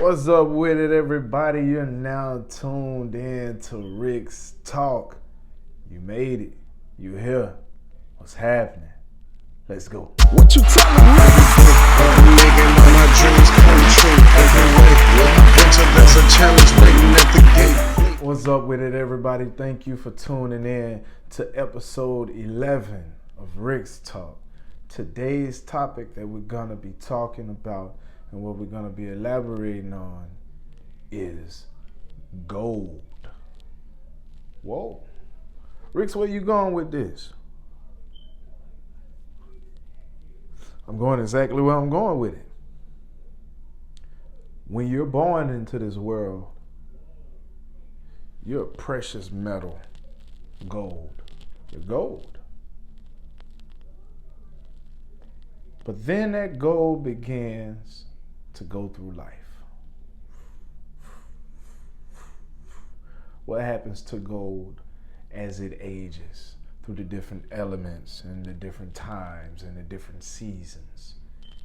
What's up with it, everybody? You're now tuned in to Rick's Talk. You made it. You here. What's happening? Let's go. What you telling me? I'm making all my dreams come true every way. Until there's a challenge waiting at the gate. What's up with it, everybody? Thank you for tuning in to episode 11 of Rick's Talk. Today's topic that we're going to be talking about and what we're going to be elaborating on is gold. Whoa. Ricks, where you going with this? I'm going exactly where I'm going with it. When you're born into this world, you're a precious metal, gold. You're gold. But then that gold begins to go through life. What happens to gold as it ages through the different elements and the different times and the different seasons?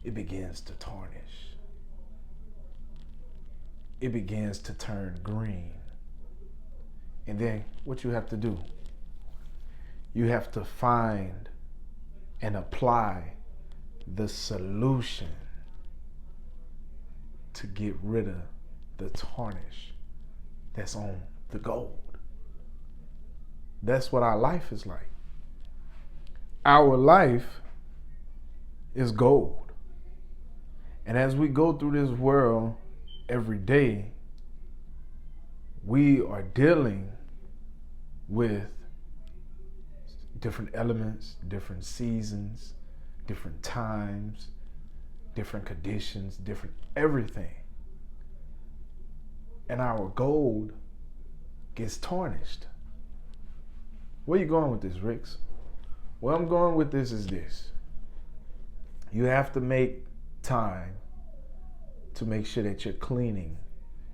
It begins to tarnish. It begins to turn green. And then what you have to do, you have to find and apply the solution to get rid of the tarnish that's on the gold. That's what our life is like. Our life is gold. And as we go through this world every day, we are dealing with different elements, different seasons, different times, different conditions, different everything. And our gold gets tarnished. Where you going with this, Ricks? Where I'm going with this is this. You have to make time to make sure that you're cleaning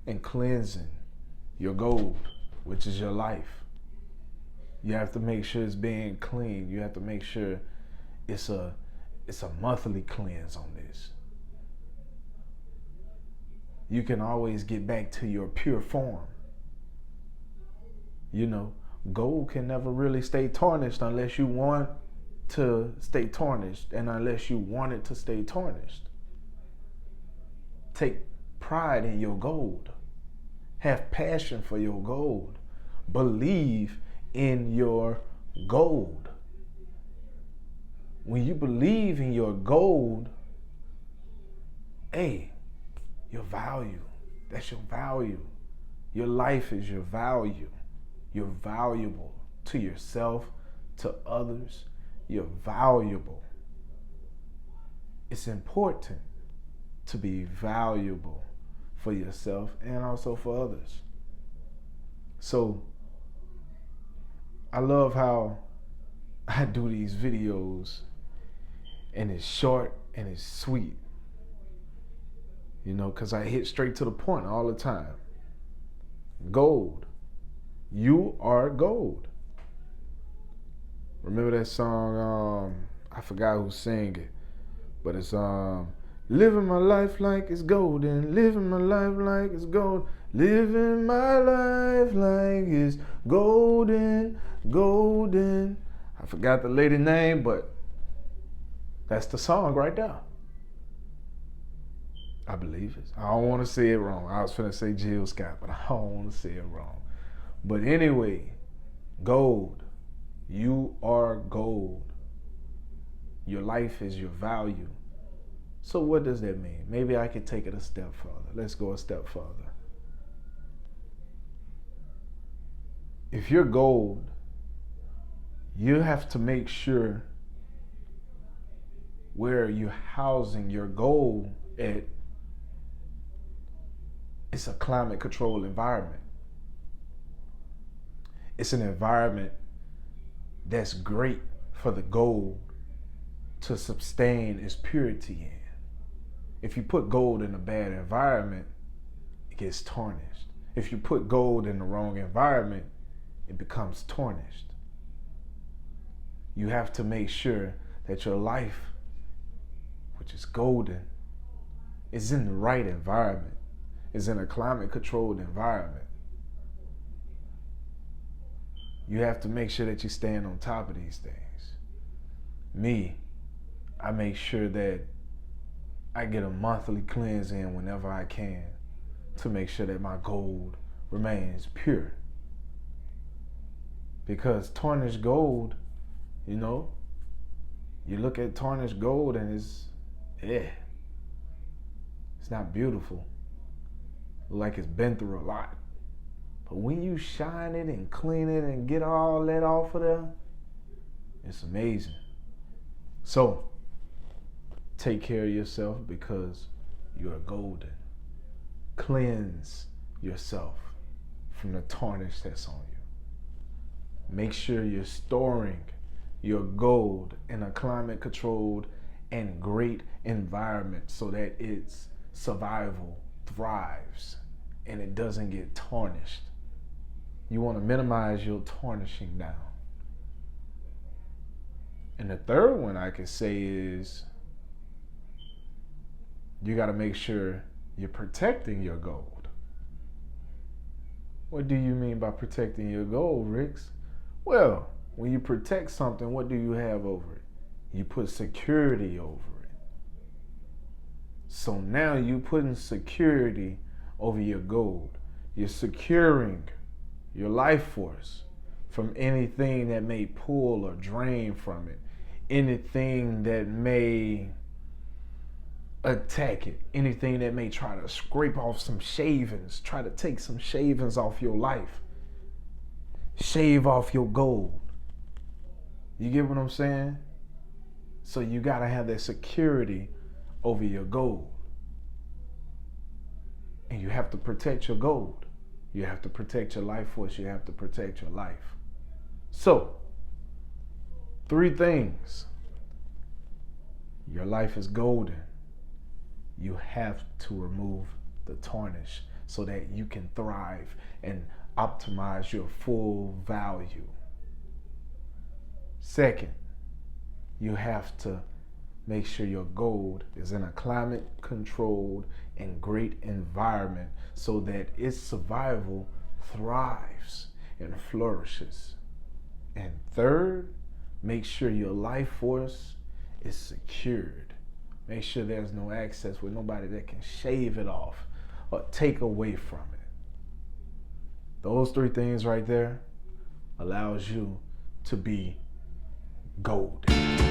and cleansing your gold, which is your life. You have to make sure it's being clean. You have to make sure it's a monthly cleanse on this. You can always get back to your pure form. You know, gold can never really stay tarnished unless you want to stay tarnished and unless you want it to stay tarnished. Take pride in your gold. Have passion for your gold. Believe in your gold. When you believe in your gold, hey, your value, that's your value. Your life is your value. You're valuable to yourself, to others. You're valuable. It's important to be valuable for yourself and also for others. So, I love how I do these videos and it's short and it's sweet. You know, because I hit straight to the point all the time. Gold. You are gold. Remember that song, I forgot who sang it, but it's living my life like it's golden, living my life like it's gold, living my life like it's golden, golden. I forgot the lady name, but that's the song right there. I believe it. I don't want to say it wrong. I was finna say Jill Scott, but I don't want to say it wrong. But anyway, gold. You are gold. Your life is your value. So what does that mean? Maybe I could take it a step further. Let's go a step further. If you're gold, you have to make sure where you're housing your gold at, it's a climate controlled environment. It's an environment that's great for the gold to sustain its purity in. If you put gold in a bad environment, it gets tarnished. If you put gold in the wrong environment, it becomes tarnished. You have to make sure that your life, which is golden, is in the right environment. is in a climate-controlled environment. You have to make sure that you stand on top of these things. Me, I make sure that I get a monthly cleanse in whenever I can to make sure that my gold remains pure. Because tarnished gold, you look at tarnished gold and it's not beautiful. Like it's been through a lot. But when you shine it and clean it and get all that off of there, it's amazing. So, take care of yourself because you are golden. Cleanse yourself from the tarnish that's on you. Make sure you're storing your gold in a climate-controlled and great environment so that its survival thrives and it doesn't get tarnished. You want to minimize your tarnishing down. And the third one I could say is you got to make sure you're protecting your gold. What do you mean by protecting your gold, Ricks? Well, when you protect something, what do you have over it? You put security over it. So now you're putting security over your gold. You're securing your life force from anything that may pull or drain from it. Anything that may attack it. Anything that may try to scrape off some shavings. Try to take some shavings off your life. Shave off your gold. You get what I'm saying? So you got to have that security over your gold. And you have to protect your gold. You have to protect your life force. You have to protect your life. So, 3 things. Your life is golden. You have to remove the tarnish so that you can thrive and optimize your full value. Second, you have to make sure your gold is in a climate-controlled and great environment so that its survival thrives and flourishes. And third, make sure your life force is secured. Make sure there's no access with nobody that can shave it off or take away from it. Those 3 things right there allows you to be golden.